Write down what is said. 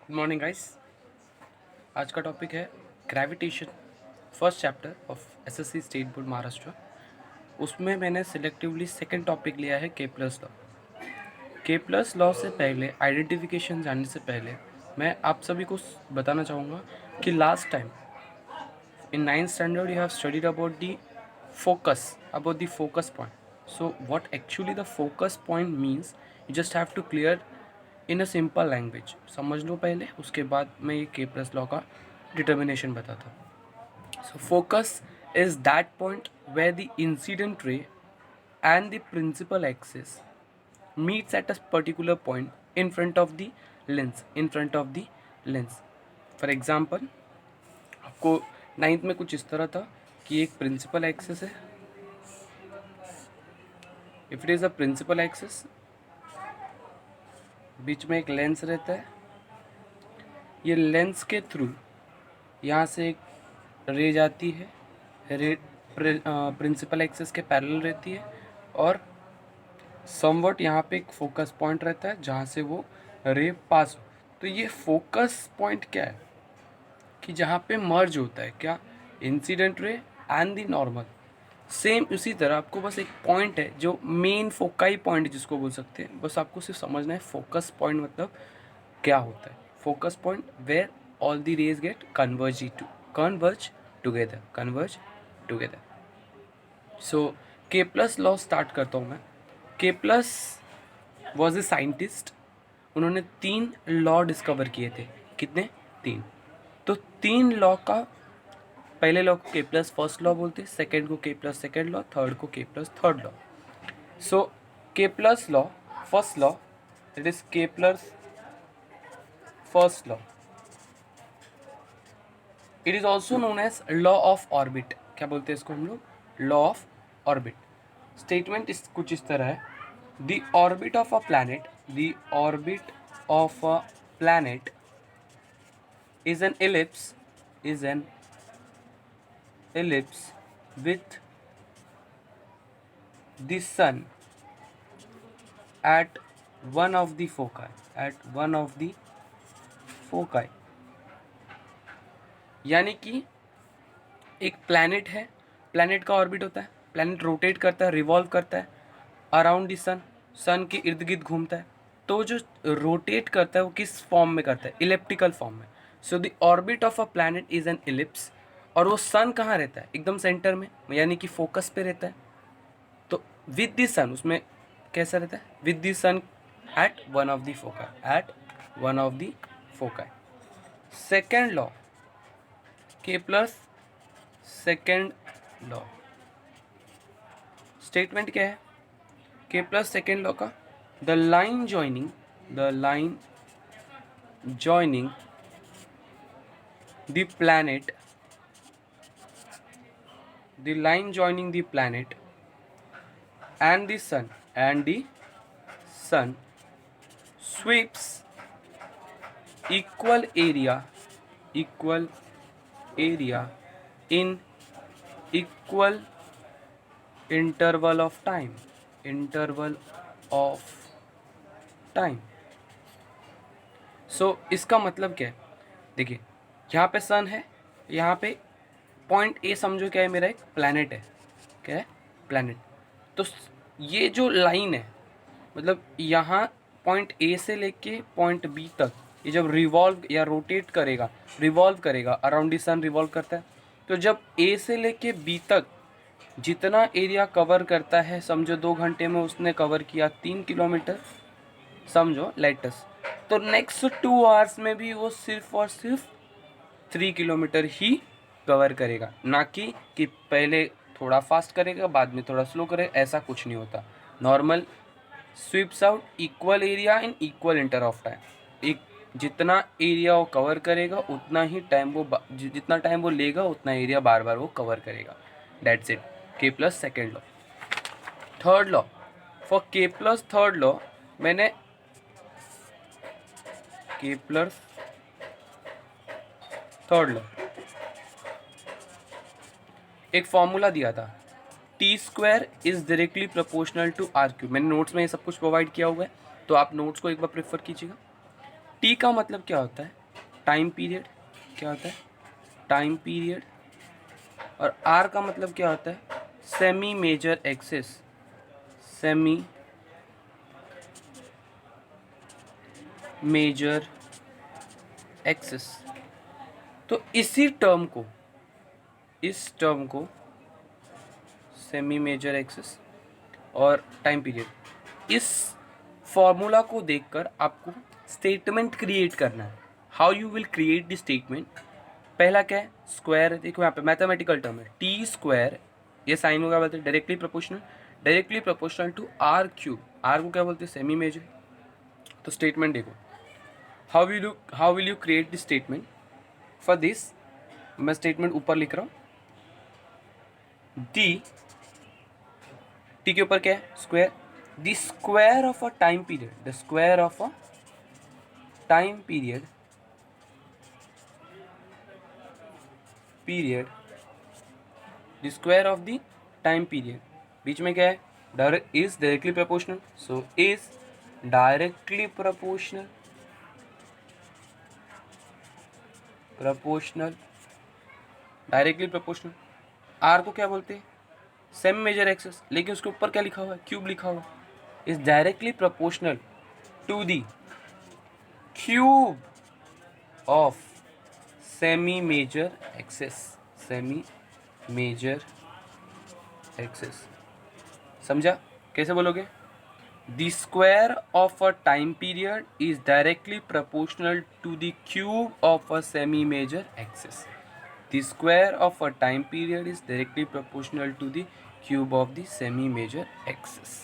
Good morning guys. आज का topic है gravitation, first chapter of SSC state board Maharashtra. उसमें मैंने सिलेक्टिवली सेकंड टॉपिक लिया है Kepler's law. Kepler's law से पहले, आइडेंटिफिकेशन जानने से पहले, मैं आप सभी को बताना चाहूँगा कि last time in 9th standard you have studied about the focus point. So what actually the focus point means, you just have to clear in a simple language समझ लो पहले, उसके बाद मैं ये के प्लस लॉ का डिटर्मिनेशन बताता हूँ। So focus is that point where the incident ray and the principal axis meets at a particular point in front of the lens. For example, आपको नाइन्थ में कुछ इस तरह था कि एक प्रिंसिपल एक्सिस है। If it is a principal axis, बीच में एक लेंस रहता है। ये लेंस के थ्रू यहाँ से एक रे जाती है, रे प्रिंसिपल एक्सिस के पैरेलल रहती है, और समवट यहाँ पे एक फोकस पॉइंट रहता है जहाँ से वो रे पास हो। तो ये फोकस पॉइंट क्या है कि जहाँ पे मर्ज होता है क्या, incident ray and the normal. Same उसी तरह आपको बस एक पॉइंट है जो मेन फोकाई पॉइंट जिसको बोल सकते हैं, बस आपको सिर्फ समझना है फोकस पॉइंट मतलब क्या होता है। Focus point where all the rays get converge together. So Kepler's law start करता हूँ मैं। के प्लस वॉज ए साइंटिस्ट। उन्होंने 3 लॉ डिस्कवर किए थे। कितने? 3। तो 3 लॉ का, पहले लॉ को के प्लस फर्स्ट लॉ बोलते, सेकेंड को के प्लस सेकेंड लॉ, थर्ड को के plus third law. So Kepler's law first law, that is Kepler's first law, it is also known as law of orbit. क्या बोलते हैं इसको हम लोग? Law of orbit. स्टेटमेंट कुछ इस तरह है, the orbit of a planet, the orbit of a planet is an ellipse with the sun at one of the foci। यानी कि एक प्लैनेट है, प्लैनेट का ऑर्बिट होता है, प्लैनेट रोटेट करता है, रिवॉल्व करता है अराउंड द सन, सन के इर्द गिर्द घूमता है। तो जो रोटेट करता है वो किस फॉर्म में करता है? इलेप्टिकल फॉर्म में। So the orbit of a planet is an ellipse. और वो सन कहाँ रहता है? एकदम सेंटर में, यानी कि फोकस पे रहता है। तो विद द सन, उसमें कैसा रहता है? With the sun at one of the foci. Second law, Kepler's second law, statement क्या है के प्लस सेकेंड लॉ का? The line joining the planet and the sun sweeps equal area in equal interval of time। सो इसका मतलब क्या है? देखिए, यहाँ पे सन है, यहाँ पे पॉइंट ए समझो क्या है, मेरा एक प्लैनेट है। क्या है? प्लैनेट। तो ये जो लाइन है, मतलब यहाँ पॉइंट ए से लेके पॉइंट बी तक, ये जब रिवॉल्व या रोटेट करेगा, अराउंड द सन रिवॉल्व करता है। तो जब ए से लेके बी तक जितना एरिया कवर करता है, समझो 2 घंटे में उसने कवर किया 3 किलोमीटर, समझो लेटस। तो नेक्स्ट 2 आवर्स में भी वो सिर्फ और सिर्फ 3 किलोमीटर ही कवर करेगा, ना कि पहले थोड़ा फास्ट करेगा बाद में थोड़ा स्लो करेगा, ऐसा कुछ नहीं होता। Normal sweeps out equal area in equal inter of time. एक जितना एरिया वो कवर करेगा उतना ही टाइम वो जितना टाइम वो लेगा उतना एरिया बार बार वो कवर करेगा। That's it, Kepler's second law. Third law, for Kepler's third law मैंने के प्लस थर्ड लॉ एक फॉर्मूला दिया था, T square is directly proportional to R cube. मैंने नोट्स में ये सब कुछ प्रोवाइड किया हुआ है, तो आप नोट्स को एक बार प्रेफर कीजिएगा। टी का मतलब क्या होता है? Time period. क्या होता है? Time period. और आर का मतलब क्या होता है? Semi major axis. Semi major axis. तो इस टर्म को सेमी मेजर एक्सिस और टाइम पीरियड, इस फॉर्मूला को देखकर आपको स्टेटमेंट क्रिएट करना है। How you will create the statement? पहला क्या है? स्क्वायर। देखो यहाँ पे मैथमेटिकल टर्म है, टी स्क्वायर। ये साइन को क्या बोलते हैं? Directly proportional to R cube. R को क्या बोलते हैं? Semi major. तो स्टेटमेंट देखो, how will you create the statement? For this मैं स्टेटमेंट ऊपर लिख रहा हूँ। टी के ऊपर क्या है? Square. The square of a time period, the square of a time period the square of the time period. बीच में क्या है? Is directly proportional. So is directly directly proportional. R को क्या बोलते हैं? सेमी मेजर एक्सेस, लेकिन उसके ऊपर क्या लिखा हुआ है? क्यूब लिखा हुआ है। Is directly proportional to the cube of semi major axis. Semi major axis. समझा? कैसे बोलोगे? The square of a time period is directly proportional to the cube of a semi major axis. The square of a time period is directly proportional to the cube of the semi-major axis.